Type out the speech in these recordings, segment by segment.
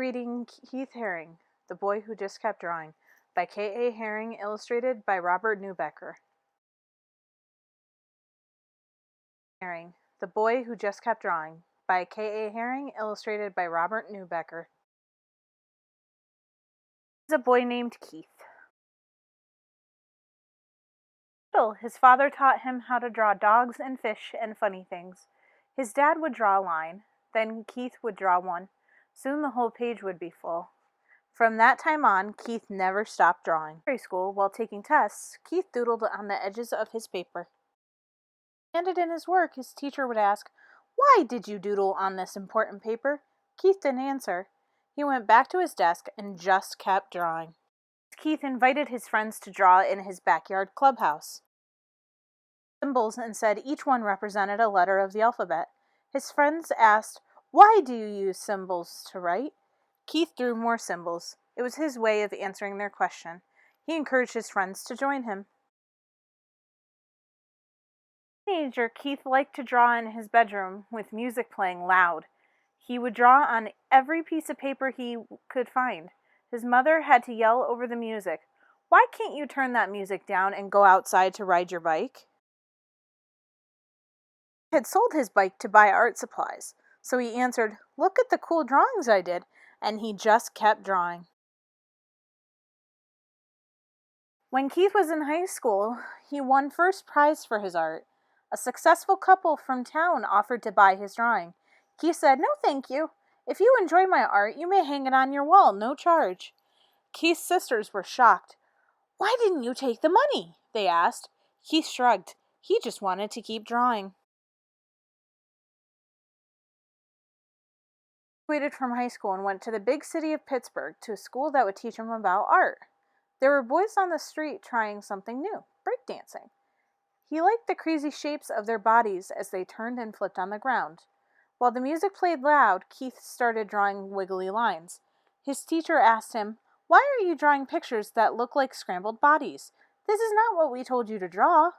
reading Keith Haring, The Boy Who Just Kept Drawing, by K.A. Haring, illustrated by Robert Neubecker. Haring, The Boy Who Just Kept Drawing, by K.A. Haring, illustrated by Robert Neubecker. There's a boy named Keith. His father taught him how to draw dogs and fish and funny things. His dad would draw a line, then Keith would draw one. Soon the whole page would be full. From that time on, Keith never stopped drawing. In primary school, while taking tests, Keith doodled on the edges of his paper. Handed in his work, his teacher would ask, "Why did you doodle on this important paper?" Keith didn't answer. He went back to his desk and just kept drawing. Keith invited his friends to draw in his backyard clubhouse. Symbols and said each one represented a letter of the alphabet. His friends asked, "Why do you use symbols to write?" Keith drew more symbols. It was his way of answering their question. He encouraged his friends to join him. As a teenager, Keith liked to draw in his bedroom with music playing loud. He would draw on every piece of paper he could find. His mother had to yell over the music, "Why can't you turn that music down and go outside to ride your bike?" He had sold his bike to buy art supplies, so he answered, "Look at the cool drawings I did," and he just kept drawing. When Keith was in high school, he won first prize for his art. A successful couple from town offered to buy his drawing. Keith said, "No, thank you. If you enjoy my art, you may hang it on your wall, no charge." Keith's sisters were shocked. "Why didn't you take the money?" they asked. Keith shrugged. He just wanted to keep drawing. He graduated from high school and went to the big city of Pittsburgh to a school that would teach him about art. There were boys on the street trying something new, breakdancing. He liked the crazy shapes of their bodies as they turned and flipped on the ground. While the music played loud, Keith started drawing wiggly lines. His teacher asked him, "Why are you drawing pictures that look like scrambled bodies? This is not what we told you to draw."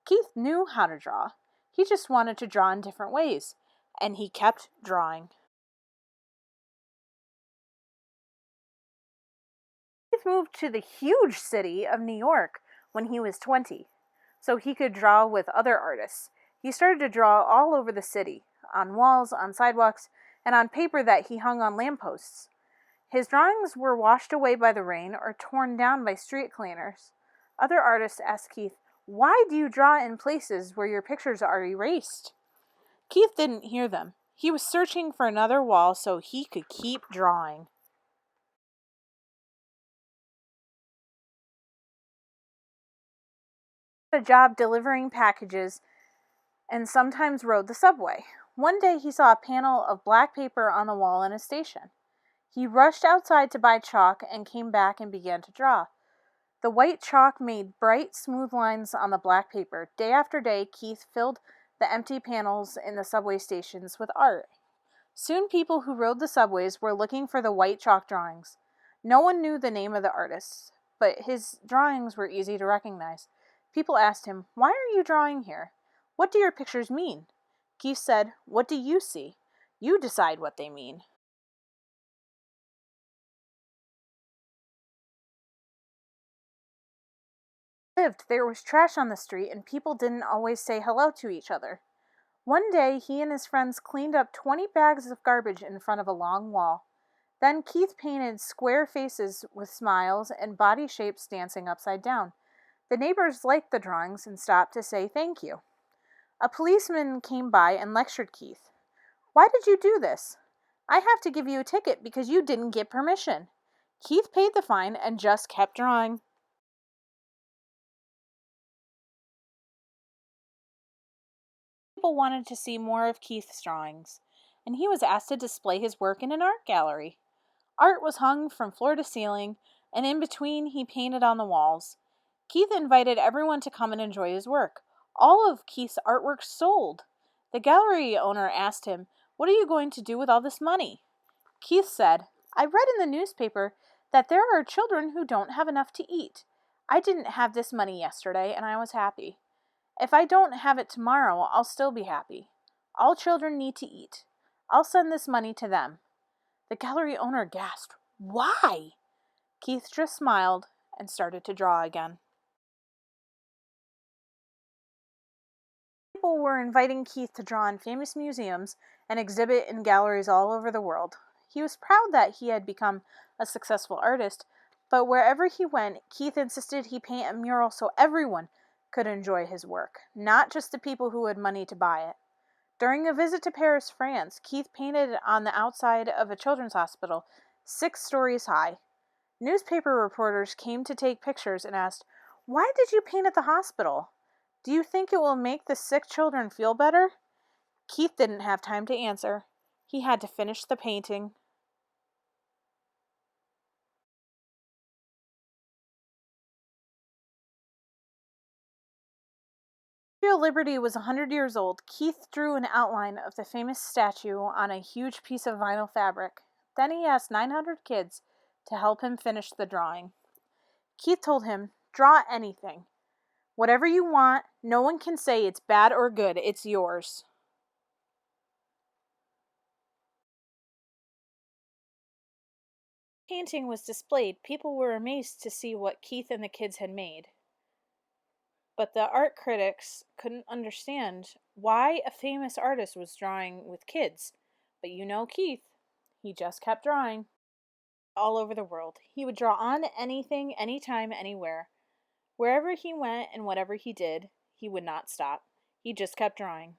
Keith knew how to draw. He just wanted to draw in different ways, and he kept drawing. Keith moved to the huge city of New York when he was 20, so he could draw with other artists. He started to draw all over the city, on walls, on sidewalks, and on paper that he hung on lampposts. His drawings were washed away by the rain or torn down by street cleaners. Other artists asked Keith, "Why do you draw in places where your pictures are erased?" Keith didn't hear them. He was searching for another wall so he could keep drawing. He had a job delivering packages and sometimes rode the subway. One day he saw a panel of black paper on the wall in a station. He rushed outside to buy chalk and came back and began to draw. The white chalk made bright, smooth lines on the black paper. Day after day, Keith filled the empty panels in the subway stations with art. Soon people who rode the subways were looking for the white chalk drawings. No one knew the name of the artist, but his drawings were easy to recognize. People asked him, "Why are you drawing here? What do your pictures mean?" Keith said, "What do you see? You decide what they mean." There was trash on the street and people didn't always say hello to each other. One day, he and his friends cleaned up 20 bags of garbage in front of a long wall. Then Keith painted square faces with smiles and body shapes dancing upside down. The neighbors liked the drawings and stopped to say thank you. A policeman came by and lectured Keith. "Why did you do this? I have to give you a ticket because you didn't get permission." Keith paid the fine and just kept drawing. People wanted to see more of Keith's drawings, and he was asked to display his work in an art gallery. Art was hung from floor to ceiling, and in between he painted on the walls. Keith invited everyone to come and enjoy his work. All of Keith's artwork sold. The gallery owner asked him, "What are you going to do with all this money?" Keith said, "I read in the newspaper that there are children who don't have enough to eat. I didn't have this money yesterday, and I was happy. If I don't have it tomorrow, I'll still be happy. All children need to eat. I'll send this money to them." The gallery owner gasped. Why? Keith just smiled and started to draw again. People were inviting Keith to draw in famous museums and exhibit in galleries all over the world. He was proud that he had become a successful artist, but wherever he went, Keith insisted he paint a mural so everyone could enjoy his work, not just the people who had money to buy it. During a visit to Paris, France, Keith painted on the outside of a children's hospital, 6 stories high. Newspaper reporters came to take pictures and asked, "Why did you paint at the hospital? Do you think it will make the sick children feel better?" Keith didn't have time to answer. He had to finish the painting. The Statue of Liberty was 100 years old. Keith drew an outline of the famous statue on a huge piece of vinyl fabric. Then he asked 900 kids to help him finish the drawing. Keith told him, "Draw anything. Whatever you want. No one can say it's bad or good. It's yours." Painting was displayed. People were amazed to see what Keith and the kids had made. But the art critics couldn't understand why a famous artist was drawing with kids. But you know Keith, he just kept drawing. All over the world. He would draw on anything, anytime, anywhere. Wherever he went and whatever he did, he would not stop. He just kept drawing.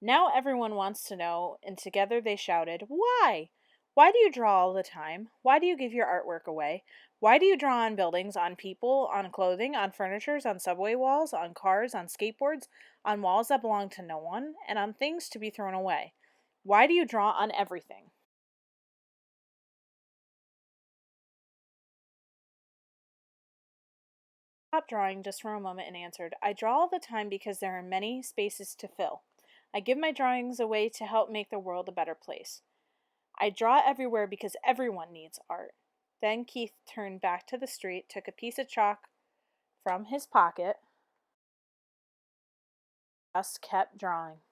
Now everyone wants to know, and together they shouted, "Why? Why do you draw all the time? Why do you give your artwork away? Why do you draw on buildings, on people, on clothing, on furnitures, on subway walls, on cars, on skateboards, on walls that belong to no one, and on things to be thrown away? Why do you draw on everything?" Stopped drawing just for a moment and answered, "I draw all the time because there are many spaces to fill. I give my drawings away to help make the world a better place. I draw everywhere because everyone needs art." Then Keith turned back to the street, took a piece of chalk from his pocket, just kept drawing.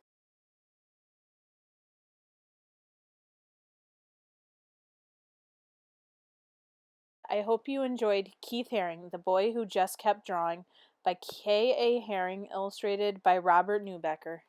I hope you enjoyed Keith Haring, The Boy Who Just Kept Drawing by K.A. Haring, illustrated by Robert Neubecker.